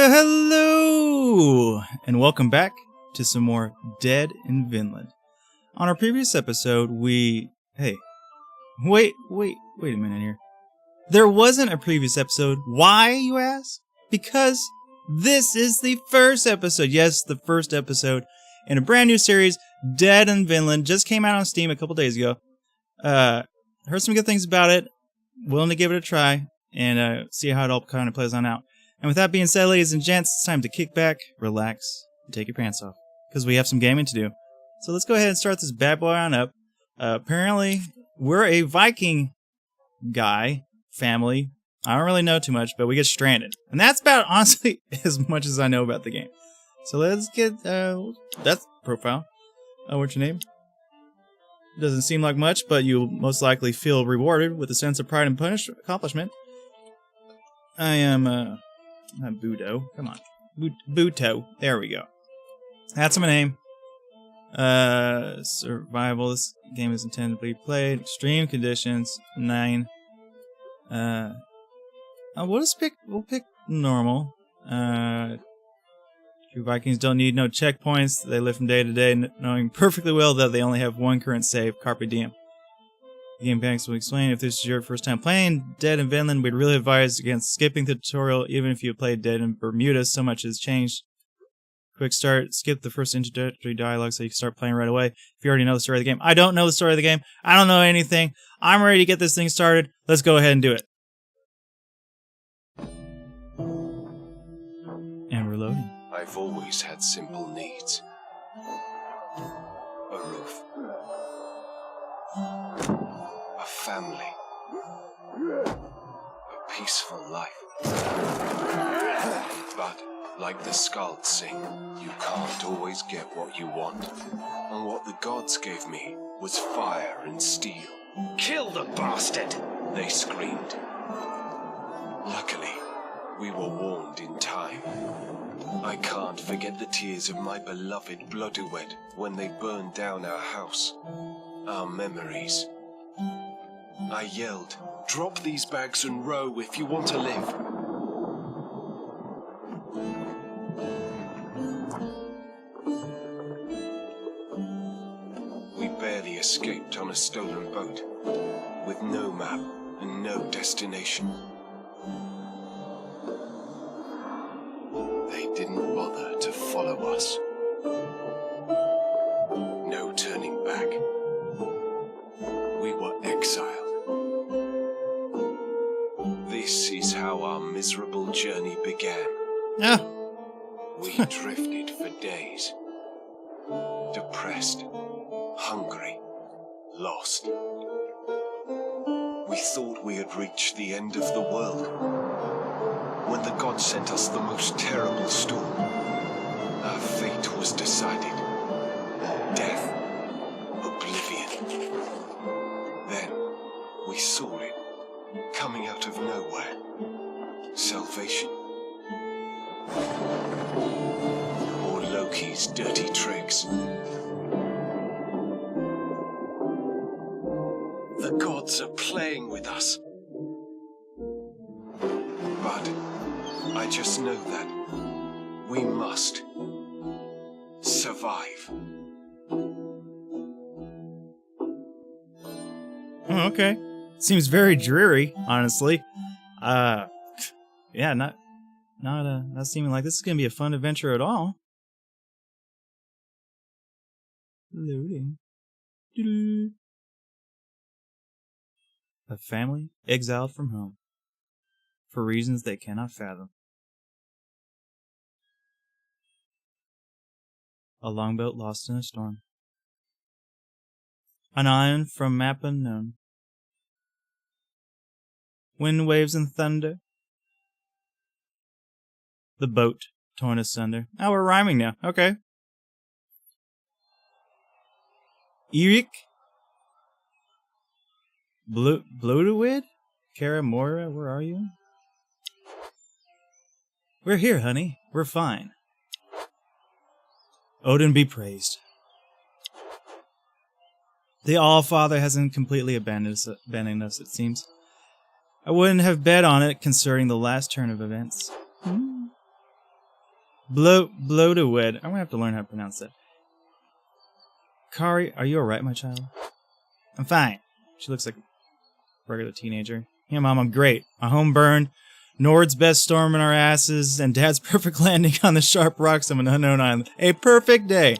Well, hello, and welcome back to some more Dead in Vinland. On our previous episode, Wait a minute here. There wasn't a previous episode. Why, you ask? Because this is the first episode. Yes, the first episode in a brand new series, Dead in Vinland. Just came out on Steam a couple days ago. Heard some good things about it. Willing to give it a try and see how it all kind of plays on out. And with that being said, ladies and gents, it's time to kick back, relax, and take your pants off. Because we have some gaming to do. So let's go ahead and start this bad boy on up. Apparently, we're a Viking guy, family. I don't really know too much, but we get stranded. And that's about, honestly, as much as I know about the game. So let's get, that's profile. What's your name? Doesn't seem like much, but you'll most likely feel rewarded with a sense of pride and accomplishment. I am, not Budo. Come on. Buto. There we go. That's my name. Survival. This game is intended to be played. Extreme conditions. 9. We'll pick normal. True Vikings don't need no checkpoints. They live from day to day, knowing perfectly well that they only have one current save. Carpe diem. The game mechanics will explain. If this is your first time playing Dead in Vinland, we'd really advise against skipping the tutorial, even if you played Dead in Bermuda. So much has changed. Quick start. Skip the first introductory dialogue so you can start playing right away. If you already know the story of the game. I don't know the story of the game. I don't know anything. I'm ready to get this thing started. Let's go ahead and do it. And we're loading. I've always had simple needs. A roof. A family. A peaceful life. But, like the skalds sing, you can't always get what you want. And what the gods gave me was fire and steel. Kill the bastard! They screamed. Luckily, we were warned in time. I can't forget the tears of my beloved Blodduwed when they burned down our house. Our memories. I yelled, "Drop these bags and row if you want to live." We barely escaped on a stolen boat, with no map and no destination. They didn't bother to follow us. No turning back. We were exiled. This is how our miserable journey began. We drifted for days. Depressed, hungry, lost. We thought we had reached the end of the world. When the gods sent us the most terrible storm, our fate was decided. Death, oblivion. Then we saw it, coming out of nowhere. Salvation. Or Loki's dirty tricks. The gods are playing with us. But I just know that we must survive. Oh, okay. Seems very dreary, honestly. Yeah, not seeming like this is gonna be a fun adventure at all. Loading. Doo-doo. A family exiled from home for reasons they cannot fathom. A longboat lost in a storm. An island from map unknown. Wind, waves, and thunder. The boat torn asunder. Oh, we're rhyming now. Okay. Eirik. Blodduwed? Kara Mora, where are you? We're here, honey. We're fine. Odin be praised. The All-Father hasn't completely abandoned us, it seems. I wouldn't have bet on it concerning the last turn of events. Bloatawed. I'm gonna have to learn how to pronounce that. Kari, are you alright, my child? I'm fine. She looks like a regular teenager. Yeah, Mom, I'm great. My home burned, Nord's best storm in our asses, and Dad's perfect landing on the sharp rocks of an unknown island. A perfect day.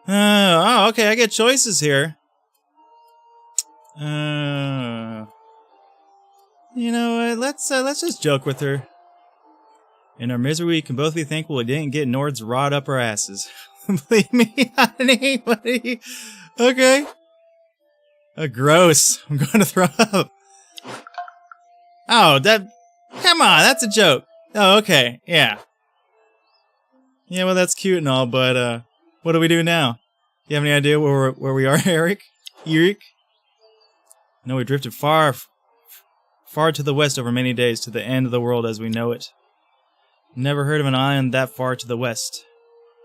Oh, okay, I get choices here. You know what? Let's just joke with her. In our misery, we can both be thankful we didn't get Nord's rod up our asses. Believe me, honey, buddy. Okay. Gross. I'm going to throw up. Oh, come on, that's a joke. Oh, okay, yeah. Yeah, well, that's cute and all, but, what do we do now? You have any idea where we are, Eirik? No, we drifted far to the west over many days, to the end of the world as we know it. Never heard of an island that far to the west.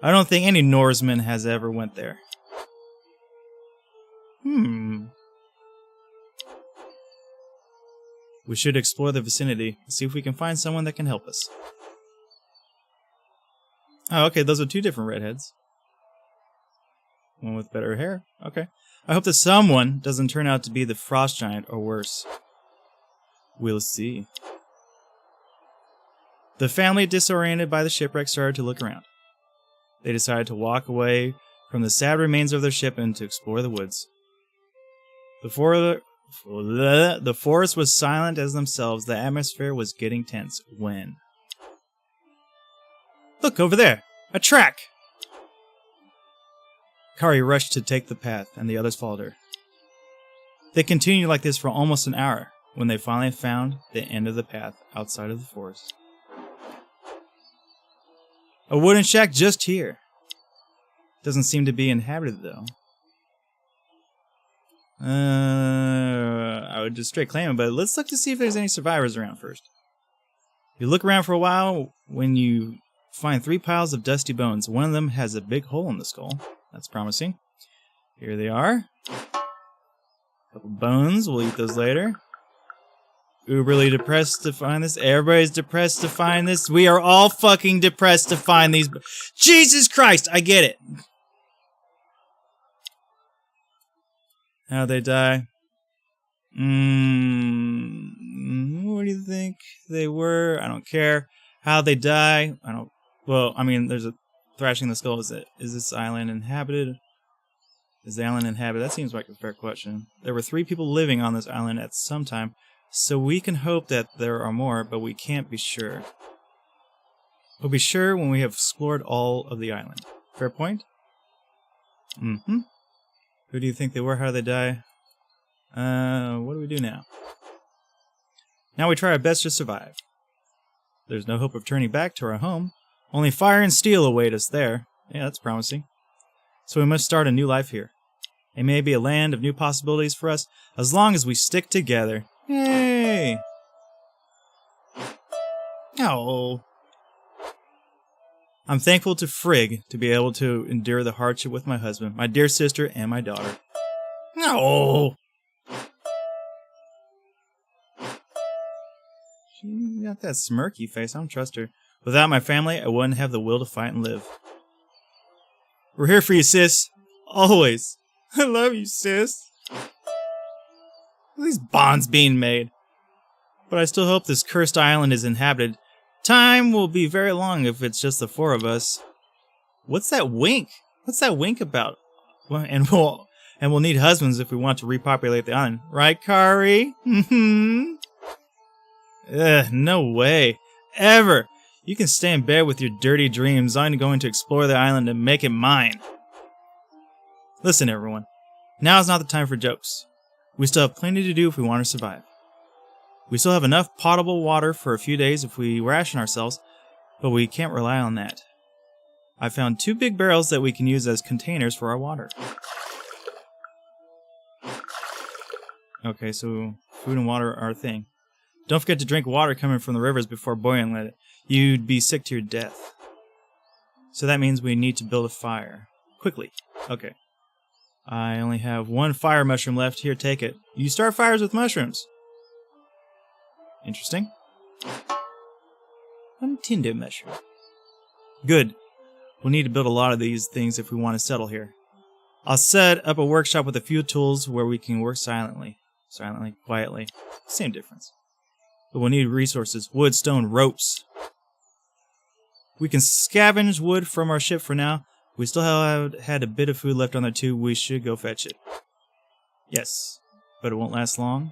I don't think any Norseman has ever went there. We should explore the vicinity, see if we can find someone that can help us. Oh, okay, those are two different redheads. One with better hair. Okay. I hope that someone doesn't turn out to be the frost giant or worse. We'll see. The family, disoriented by the shipwreck, started to look around. They decided to walk away from the sad remains of their ship and to explore the woods. The forest was silent as themselves. The atmosphere was getting tense when... Look, over there! A track! Kari rushed to take the path, and the others followed her. They continued like this for almost an hour, when they finally found the end of the path outside of the forest. A wooden shack just here. Doesn't seem to be inhabited, though. I would just straight claim it, but let's look to see if there's any survivors around first. You look around for a while when you find 3 piles of dusty bones. One of them has a big hole in the skull. That's promising. Here they are. Couple bones. We'll eat those later. Uberly depressed to find this. Everybody's depressed to find this. We are all fucking depressed to find these. Jesus Christ! I get it. How'd they die? What do you think they were? I don't care. How'd they die? Well, I mean, there's a thrashing the skull. Is this island inhabited? Is the island inhabited? That seems like a fair question. There were 3 people living on this island at some time, so we can hope that there are more, but we can't be sure. We'll be sure when we have explored all of the island. Fair point? Mm-hmm. Who do you think they were? How did they die? What do we do now? Now we try our best to survive. There's no hope of turning back to our home. Only fire and steel await us there. Yeah, that's promising. So we must start a new life here. It may be a land of new possibilities for us, as long as we stick together. Yay! Oh. I'm thankful to Frigg to be able to endure the hardship with my husband, my dear sister, and my daughter. No. She got that smirky face. I don't trust her. Without my family, I wouldn't have the will to fight and live. We're here for you, sis. Always. I love you, sis. These bonds being made. But I still hope this cursed island is inhabited. Time will be very long if it's just the 4 of us. What's that wink? What's that wink about? And we'll need husbands if we want to repopulate the island. Right, Kari? No way. Ever. You can stay in bed with your dirty dreams. I'm going to explore the island and make it mine. Listen, everyone. Now is not the time for jokes. We still have plenty to do if we want to survive. We still have enough potable water for a few days if we ration ourselves, but we can't rely on that. I found 2 big barrels that we can use as containers for our water. Okay, so food and water are a thing. Don't forget to drink water coming from the rivers before boiling it. You'd be sick to your death. So that means we need to build a fire. Quickly. Okay. I only have 1 fire mushroom left. Here, take it. You start fires with mushrooms. Interesting. one tinder mushroom. Good. We'll need to build a lot of these things if we want to settle here. I'll set up a workshop with a few tools where we can work silently. Quietly. Same difference. But we'll need resources. Wood, stone, ropes. We can scavenge wood from our ship for now. We still had a bit of food left on there too. We should go fetch it. Yes, but it won't last long.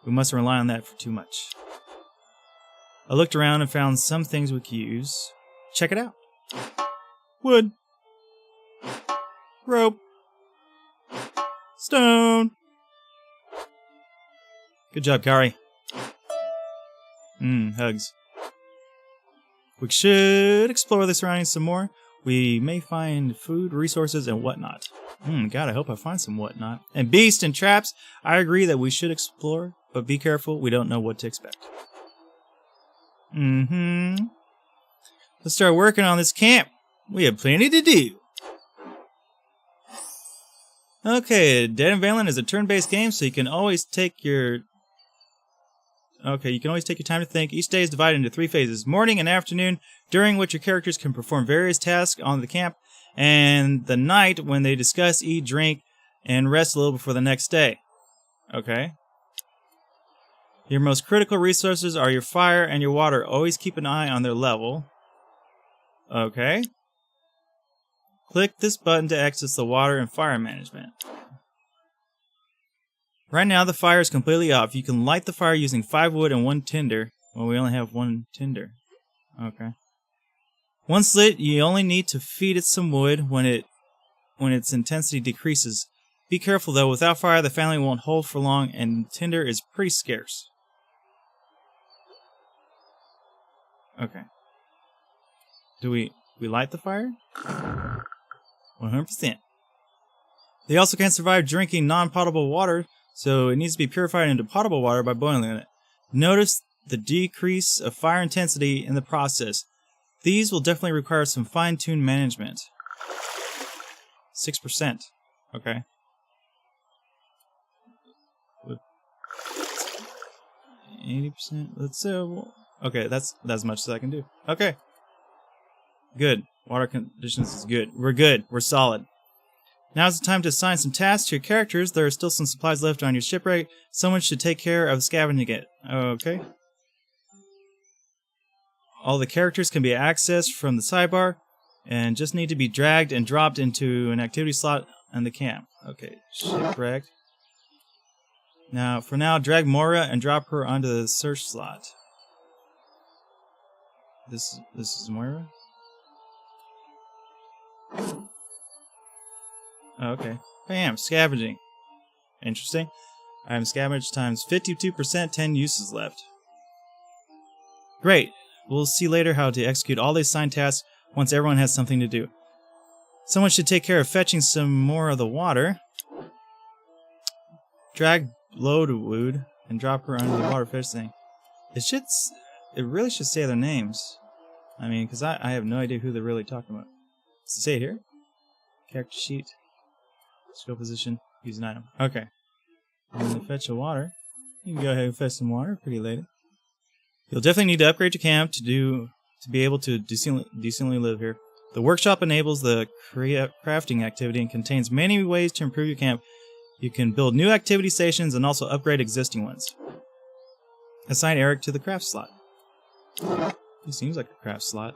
We mustn't rely on that for too much. I looked around and found some things we could use. Check it out. Wood. Rope. Stone. Good job, Kari. Hugs. We should explore the surroundings some more. We may find food, resources, and whatnot. God, I hope I find some whatnot. And beasts and traps. I agree that we should explore, but be careful. We don't know what to expect. Let's start working on this camp. We have plenty to do. Okay, Dead in Vinland is a turn-based game, so you can always take your... time to think. Each day is divided into 3 phases. Morning and afternoon, during which your characters can perform various tasks on the camp, and the night when they discuss, eat, drink, and rest a little before the next day. Okay. Your most critical resources are your fire and your water. Always keep an eye on their level. Okay. Click this button to access the water and fire management. Right now, the fire is completely off. You can light the fire using 5 wood and 1 tinder. Well, we only have 1 tinder. Okay. Once lit, you only need to feed it some wood when its intensity decreases. Be careful though, without fire, the family won't hold for long, and tinder is pretty scarce. Okay. Do we light the fire? 100%. They also can't survive drinking non-potable water, so it needs to be purified into potable water by boiling it. Notice the decrease of fire intensity in the process. These will definitely require some fine-tuned management. 6%. Okay. 80%. Let's say. Okay, that's as much as I can do. Okay. Good. Water conditions is good. We're good. We're solid. Now's the time to assign some tasks to your characters. There are still some supplies left on your shipwreck. Someone should take care of scavenging it. Okay. All the characters can be accessed from the sidebar and just need to be dragged and dropped into an activity slot in the camp. Okay, shipwreck. Now, for now, drag Moira and drop her onto the search slot. This is Moira? Oh, okay. Bam, scavenging. Interesting. I am scavenged times 52%, 10 uses left. Great. We'll see later how to execute all the assigned tasks once everyone has something to do. Someone should take care of fetching some more of the water. Drag load wood and drop her under the water fish thing. It really should say their names. I mean, because I have no idea who they're really talking about. Does it say it here? Character sheet. Skill position. Use an item. Okay. And then to fetch the water. You can go ahead and fetch some water. Pretty lady. You'll definitely need to upgrade your camp to be able to decently live here. The workshop enables the crafting activity and contains many ways to improve your camp. You can build new activity stations and also upgrade existing ones. Assign Eirik to the craft slot. He seems like a craft slot.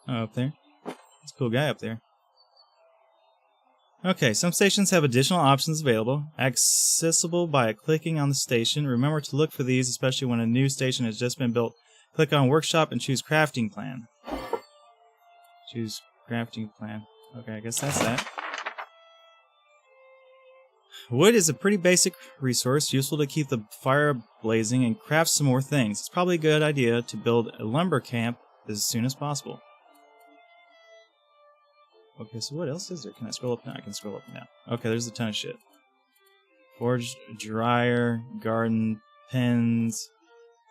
Oh, up there. That's a cool guy up there. Okay, some stations have additional options available, accessible by clicking on the station. Remember to look for these, especially when a new station has just been built. Click on Workshop and choose Crafting Plan. Choose Crafting Plan. Okay, I guess that's that. Wood is a pretty basic resource, useful to keep the fire blazing and craft some more things. It's probably a good idea to build a lumber camp as soon as possible. Okay, so what else is there? Can I scroll up now? I can scroll up now. Okay, there's a ton of shit. Forge, dryer, garden, pens,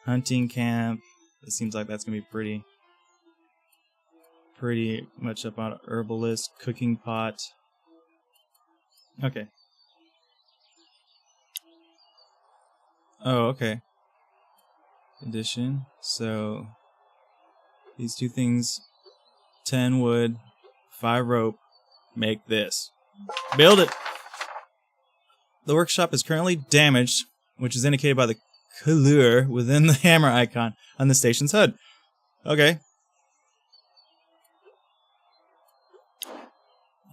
hunting camp. It seems like that's going to be pretty much up on herbalist, cooking pot. Okay. Oh, okay. Edition. So, These 2 things, 10 wood, 5 rope, make this. Build it! The workshop is currently damaged, which is indicated by the color within the hammer icon on the station's HUD. Okay.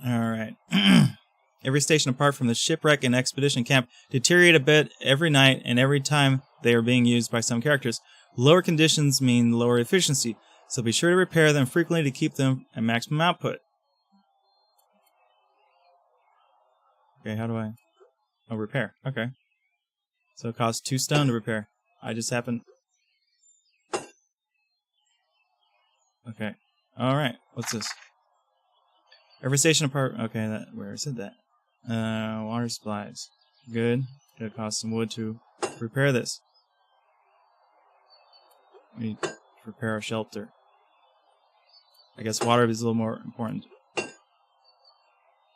Alright. Every station apart from the shipwreck and expedition camp deteriorate a bit every night and every time they are being used by some characters. Lower conditions mean lower efficiency, so be sure to repair them frequently to keep them at maximum output. Okay, how do I... Oh, repair. Okay. So it costs 2 stone to repair. I just happened... Okay. Alright, what's this? Every station apart... Okay, where is it that? Water supplies. Good. It'll cost some wood to repair this. We need to repair our shelter. I guess water is a little more important.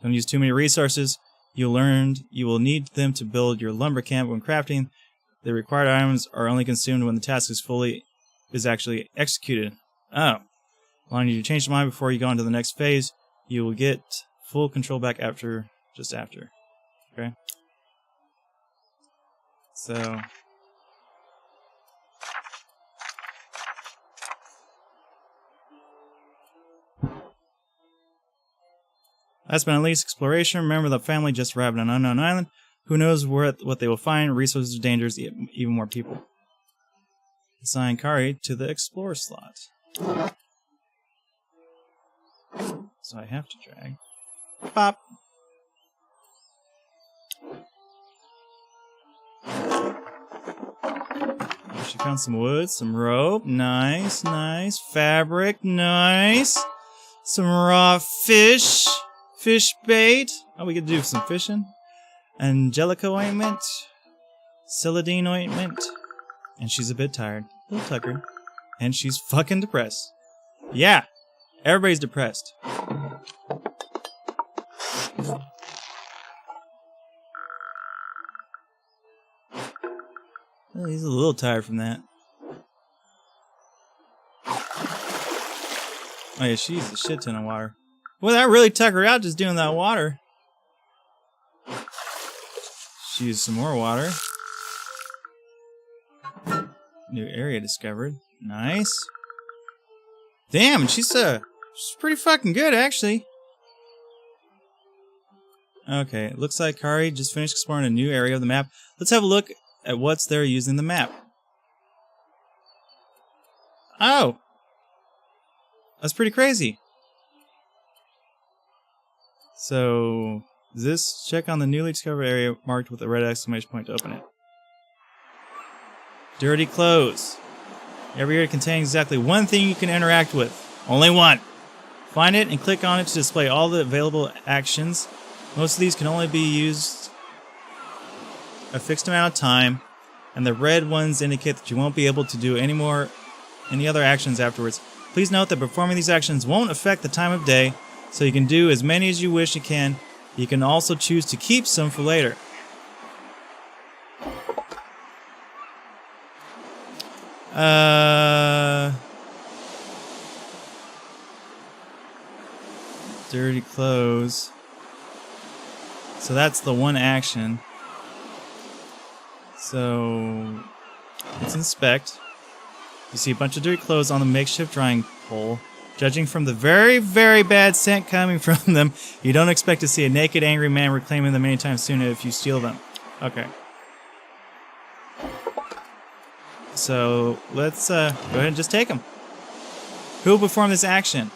Don't use too many resources. You will need them to build your lumber camp when crafting. The required items are only consumed when the task is actually executed. Oh. Allowing you to change your mind before you go on to the next phase. You will get full control back just after. Okay? So... Last but not least, exploration. Remember the family just arrived on an unknown island. Who knows what they will find? Resources, dangers, even more people. Assign Kari to the explorer slot. So I have to drag. Pop! She found some wood, some rope. Nice, nice. Fabric, nice. Some raw fish. Fish bait. Oh, we could do some fishing. Angelica ointment. Celadine ointment. And she's a bit tired. A little tuckered. And she's fucking depressed. Yeah. Everybody's depressed. Well, he's a little tired from that. Oh yeah, she's a shit ton of water. Well, that really tuckered out just doing that water. She used some more water. New area discovered. Nice. Damn, she's pretty fucking good, actually. Okay, looks like Kari just finished exploring a new area of the map. Let's have a look at what's there using the map. Oh! That's pretty crazy. So, check on the newly discovered area marked with a red exclamation point to open it. Dirty clothes. Every area contains exactly one thing you can interact with. Only one. Find it and click on it to display all the available actions. Most of these can only be used a fixed amount of time, and the red ones indicate that you won't be able to do any other actions afterwards. Please note that performing these actions won't affect the time of day, so you can do as many as you wish you can. You can also choose to keep some for later. Dirty clothes. So that's the one action. So let's inspect. You see a bunch of dirty clothes on the makeshift drying pole. Judging from the very, very bad scent coming from them, you don't expect to see a naked, angry man reclaiming them anytime soon if you steal them. Okay. So let's go ahead and just take them. Who will perform this action?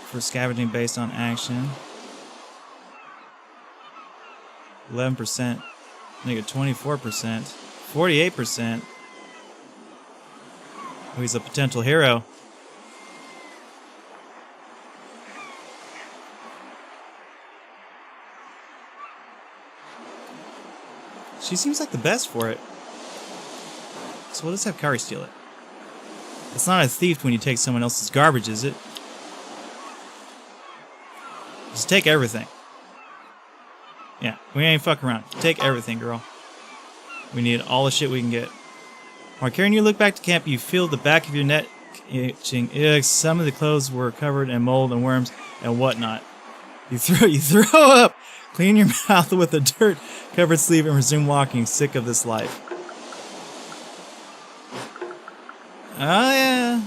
For scavenging based on action. 11%. Nigga, 24%. 48%. Oh, he's a potential hero. She seems like the best for it. So we'll just have Kari steal it. It's not a thief when you take someone else's garbage, is it? Just take everything. Yeah, we ain't fuck around. Take everything, girl. We need all the shit we can get. While carrying you look back to camp, you feel the back of your neck itching. Ugh, some of the clothes were covered in mold and worms and whatnot. You throw up, clean your mouth with a dirt-covered sleeve, and resume walking, sick of this life. Oh yeah.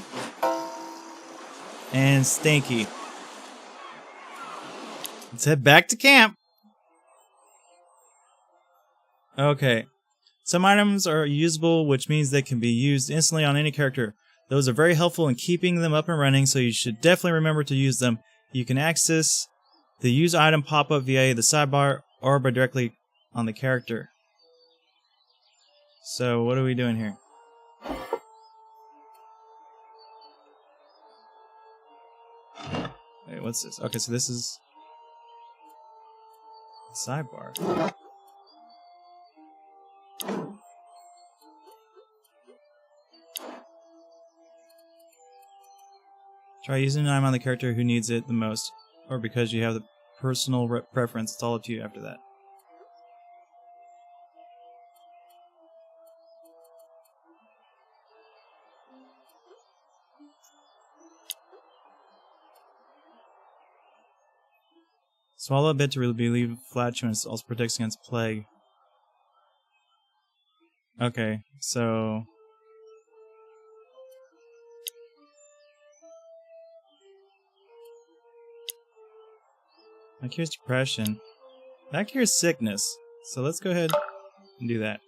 And stinky. Let's head back to camp. Okay. Some items are usable, which means they can be used instantly on any character. Those are very helpful in keeping them up and running, so you should definitely remember to use them. You can access the use item pop-up via the sidebar or by directly on the character. So what are we doing here? Wait, what's this? Okay, so this is the sidebar. Try using an item on the character who needs it the most, or because you have the personal preference. It's all up to you after that. Swallow a bit to relieve flatulence. Also protects against plague. Okay, so that cures depression. That cures sickness. So let's go ahead and do that.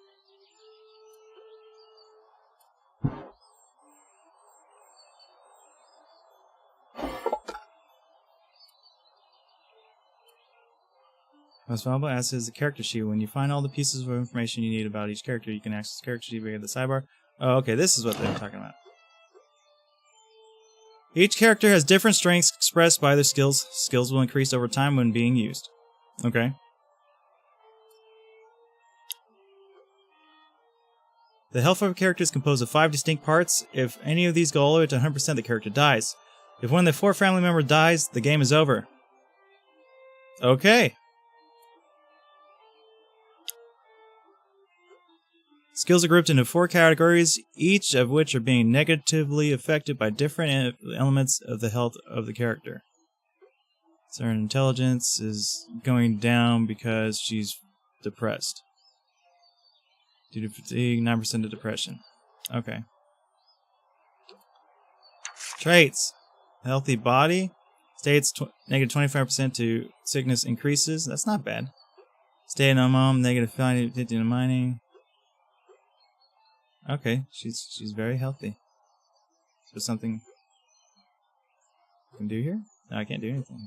Most valuable asset is the character sheet. When you find all the pieces of information you need about each character, you can access the character sheet via the sidebar. Oh, okay, this is what they're talking about. Each character has different strengths expressed by their skills. Skills will increase over time when being used. Okay. The health of a character is composed of 5 distinct parts. If any of these go all the way to 100%, the character dies. If one of the 4 family members dies, the game is over. Okay. Skills are grouped into 4 categories, each of which are being negatively affected by different elements of the health of the character. So her intelligence is going down because she's depressed. Due to fatigue, 9% of depression. Okay. Traits. Healthy body. States negative 25% to sickness increases. That's not bad. Stay at home, negative 50 to mining. Okay, she's very healthy. So something I can do here? No, I can't do anything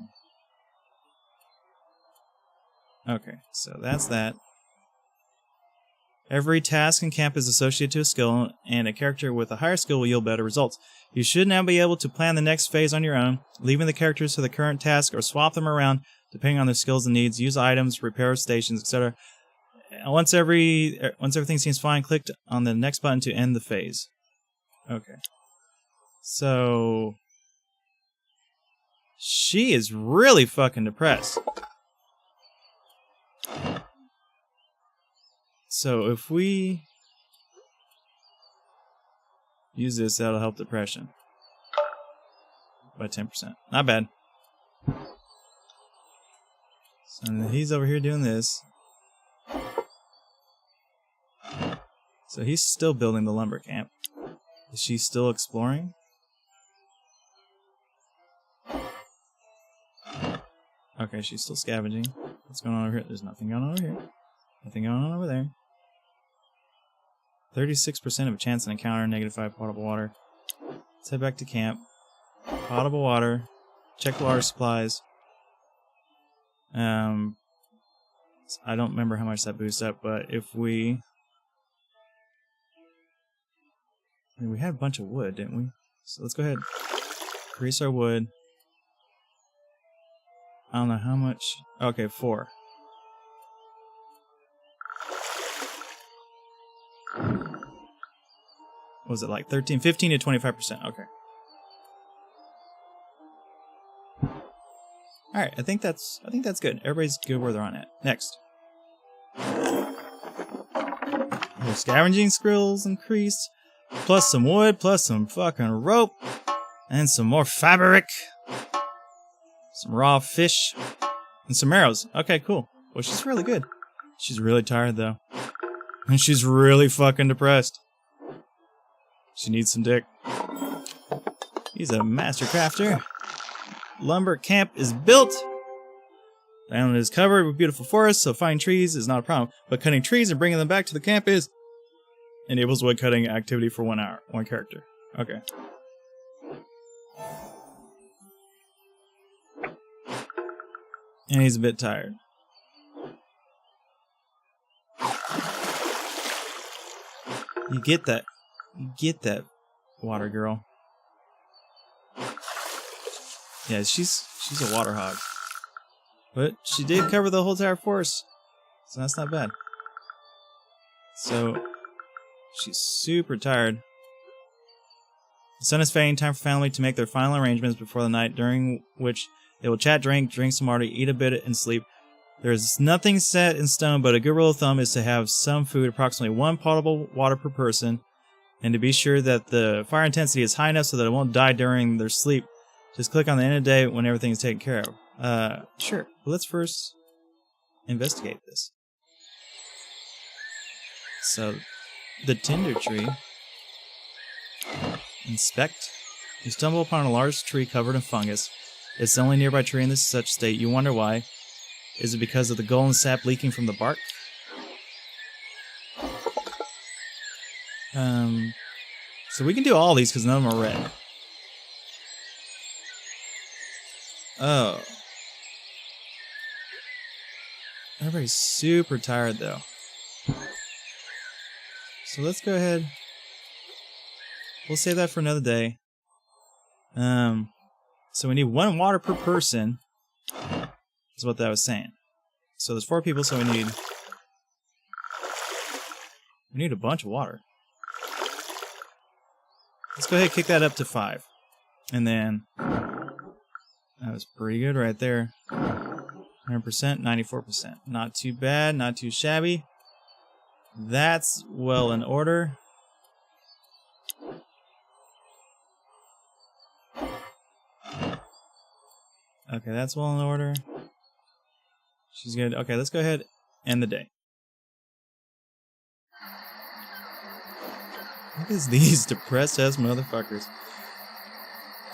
here. Okay, so that's that. Every task in camp is associated to a skill, and a character with a higher skill will yield better results. You should now be able to plan the next phase on your own, leaving the characters to the current task or swap them around depending on their skills and needs, use items, repair stations, etc. Once everything seems fine, click on the next button to end the phase. Okay. So she is really fucking depressed. So if we use this, that'll help depression by 10%. Not bad. So he's over here doing this. So he's still building the lumber camp. Is she still exploring? Okay, she's still scavenging. What's going on over here? There's nothing going on over here. Nothing going on over there. 36% of a chance to encounter -5 potable water. Let's head back to camp. Potable water. Check water supplies. I don't remember how much that boosts up, but if we... I mean, we had a bunch of wood, didn't we? So let's go ahead. Increase our wood. I don't know how much. Okay, 4. What was it like 13, 15 to 25%? Okay. All right, I think that's good. Everybody's good where they're on it. Next. More scavenging skills increased. Plus some wood, plus some fucking rope. And some more fabric. Some raw fish. And some arrows. Okay, cool. Well, she's really good. She's really tired, though. And she's really fucking depressed. She needs some dick. He's a master crafter. Lumber camp is built. The island is covered with beautiful forests, so finding trees is not a problem. But cutting trees and bringing them back to the camp is... Enables wood cutting activity for 1 hour. One character. Okay. And he's a bit tired. You get that. You get that, water girl. Yeah, she's a water hog. But she did cover the whole entire forest. So that's not bad. So she's super tired. The sun is fading, time for family to make their final arrangements before the night, during which they will chat, drink some water, eat a bit, and sleep. There is nothing set in stone, but a good rule of thumb is to have some food, approximately 1 potable water per person, and to be sure that the fire intensity is high enough so that it won't die during their sleep. Just click on the end of the day when everything is taken care of. Sure. But let's first investigate this. So, the tinder tree. Inspect. You stumble upon a large tree covered in fungus. It's the only nearby tree in this such state. You wonder why. Is it because of the golden sap leaking from the bark? So we can do all these because none of them are red. Oh. Everybody's super tired though. So let's go ahead. We'll save that for another day. So we need 1 water per person. Is what that was saying. So there's 4 people, so we need a bunch of water. Let's go ahead and kick that up to 5. And then that was pretty good right there. 100%, 94%. Not too bad, not too shabby. That's well in order. Okay, that's well in order. She's good. Okay, let's go ahead and end the day. Look at these depressed ass motherfuckers.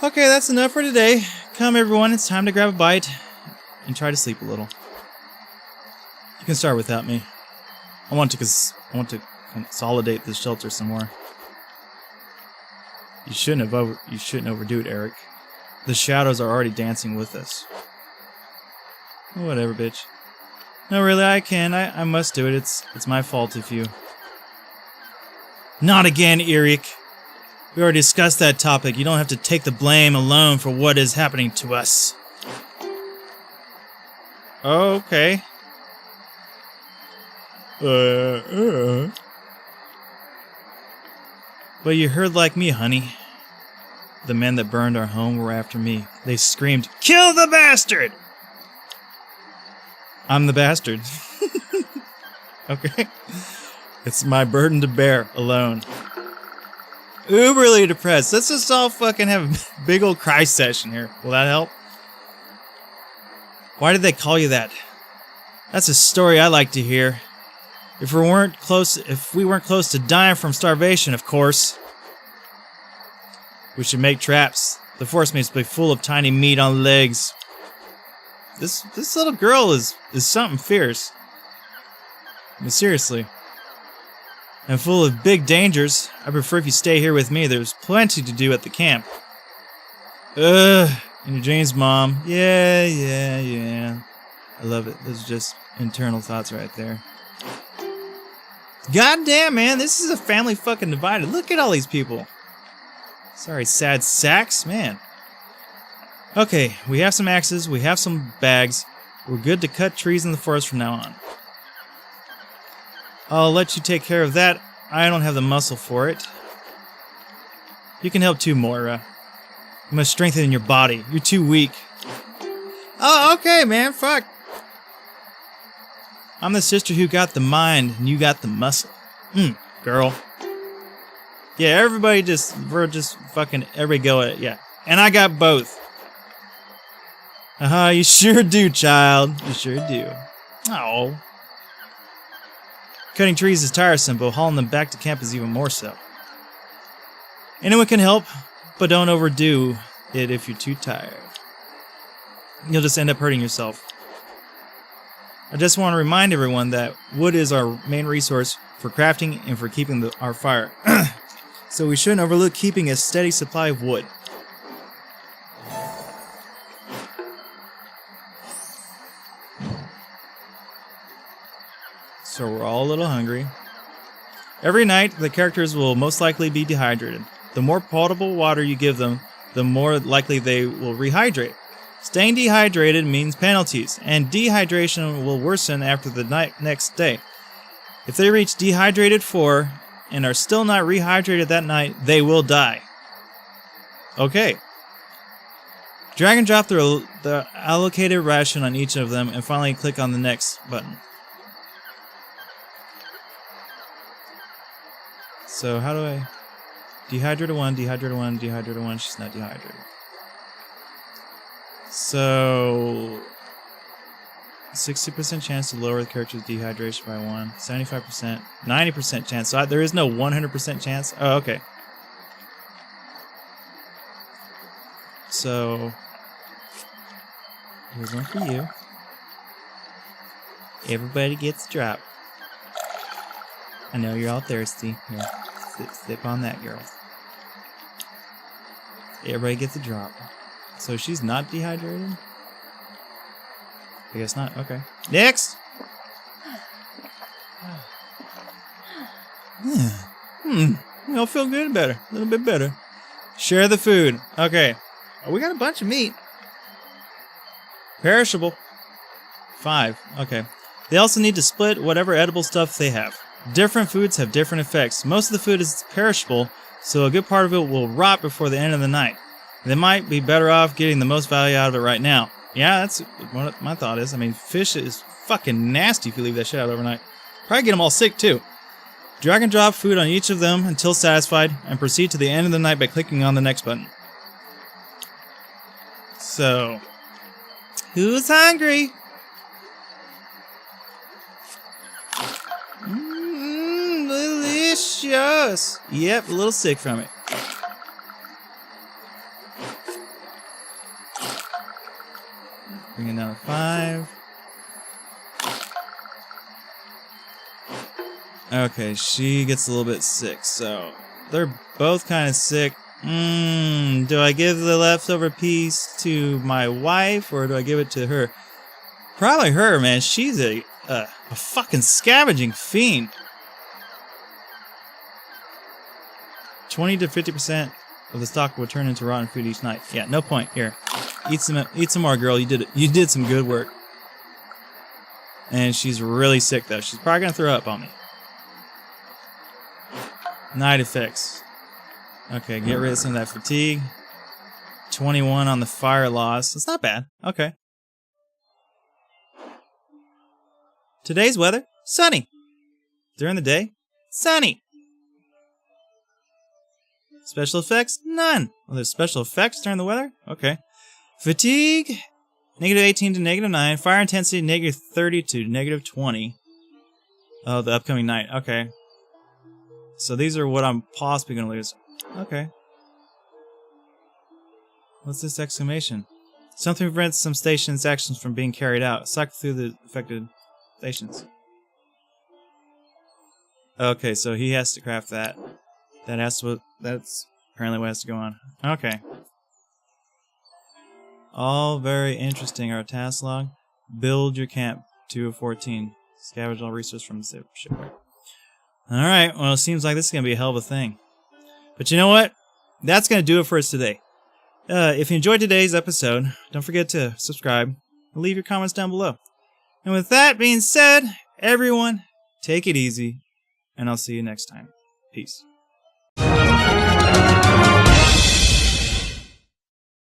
Okay, that's enough for today. Come everyone, it's time to grab a bite and try to sleep a little. You can start without me. I want to consolidate this shelter some more. You shouldn't overdo it, Eirik. The shadows are already dancing with us. Whatever, bitch. No, really, I must do it. It's my fault if you... Not again, Eirik. We already discussed that topic. You don't have to take the blame alone for what is happening to us. Okay. But you heard like me, honey. The men that burned our home were after me. They screamed, "Kill the bastard!" I'm the bastard. Okay. It's my burden to bear alone. Uberly depressed. Let's just all fucking have a big old cry session here. Will that help? Why did they call you that? That's a story I like to hear. If we weren't close to dying from starvation, of course. We should make traps. The forest must be full of tiny meat on legs. This little girl is something fierce. I mean, seriously. And full of big dangers. I prefer if you stay here with me. There's plenty to do at the camp. And your dreams, Mom. Yeah. I love it. Those are just internal thoughts right there. God damn, man. This is a family fucking divided. Look at all these people. Sorry, sad sacks. Man. Okay, we have some axes. We have some bags. We're good to cut trees in the forest from now on. I'll let you take care of that. I don't have the muscle for it. You can help too, Moira. You must strengthen your body. You're too weak. Oh, okay, man. Fuck. I'm the sister who got the mind, and you got the muscle. girl. Yeah, everybody we're just fucking, everybody go at it, yeah. And I got both. You sure do, child. You sure do. Oh. Cutting trees is tiresome, but hauling them back to camp is even more so. Anyone can help, but don't overdo it if you're too tired. You'll just end up hurting yourself. I just want to remind everyone that wood is our main resource for crafting and for keeping our fire. So we shouldn't overlook keeping a steady supply of wood. So we're all a little hungry. Every night, the characters will most likely be dehydrated. The more potable water you give them, the more likely they will rehydrate. Staying dehydrated means penalties, and dehydration will worsen after the next day. If they reach dehydrated 4 and are still not rehydrated that night, they will die. Okay. Drag and drop the allocated ration on each of them, and finally click on the next button. So how do I... Dehydrated 1, dehydrated 1, dehydrated 1, she's not dehydrated. So... 60% chance to lower the character's dehydration by 1. 75%. 90% chance. So there is no 100% chance? Oh, okay. So... here's one for you. Everybody gets a drop. I know you're all thirsty. Here, sip on that, girl. Everybody gets a drop. So she's not dehydrated? I guess not. Okay. Next! I'll feel good better. A little bit better. Share the food. Okay. Oh, we got a bunch of meat. Perishable. 5. Okay. They also need to split whatever edible stuff they have. Different foods have different effects. Most of the food is perishable, so a good part of it will rot before the end of the night. They might be better off getting the most value out of it right now. Yeah, that's what my thought is. I mean, fish is fucking nasty if you leave that shit out overnight. Probably get them all sick, too. Drag and drop food on each of them until satisfied, and proceed to the end of the night by clicking on the next button. So, who's hungry? Delicious! Yep, a little sick from it. Bring it down to 5. Okay, she gets a little bit sick, so they're both kind of sick. Do I give the leftover piece to my wife, or do I give it to her? Probably her, man. She's a fucking scavenging fiend. 20 to 50% of the stock will turn into rotten food each night. Yeah, no point. Here, eat some more, girl. You did it. You did some good work. And she's really sick though. She's probably gonna throw up on me. Night effects. Okay, get rid of some of that fatigue. 21 on the fire loss. That's not bad. Okay. Today's weather, sunny. During the day, sunny. Special effects, none. Well, there's special effects during the weather? Okay. Fatigue, -18 to -9. Fire intensity, -30 to -20. Oh, the upcoming night. Okay. So these are what I'm possibly going to lose. Okay. What's this exclamation? Something prevents some stations' actions from being carried out. Cycle through the affected stations. Okay, so he has to craft that. That's apparently what has to go on. Okay. All very interesting. Our task log. Build your camp. 2 of 14. Scavenge all resources from the shipwreck. Alright, well it seems like this is going to be a hell of a thing. But you know what? That's going to do it for us today. If you enjoyed today's episode, don't forget to subscribe and leave your comments down below. And with that being said, everyone, take it easy, and I'll see you next time. Peace.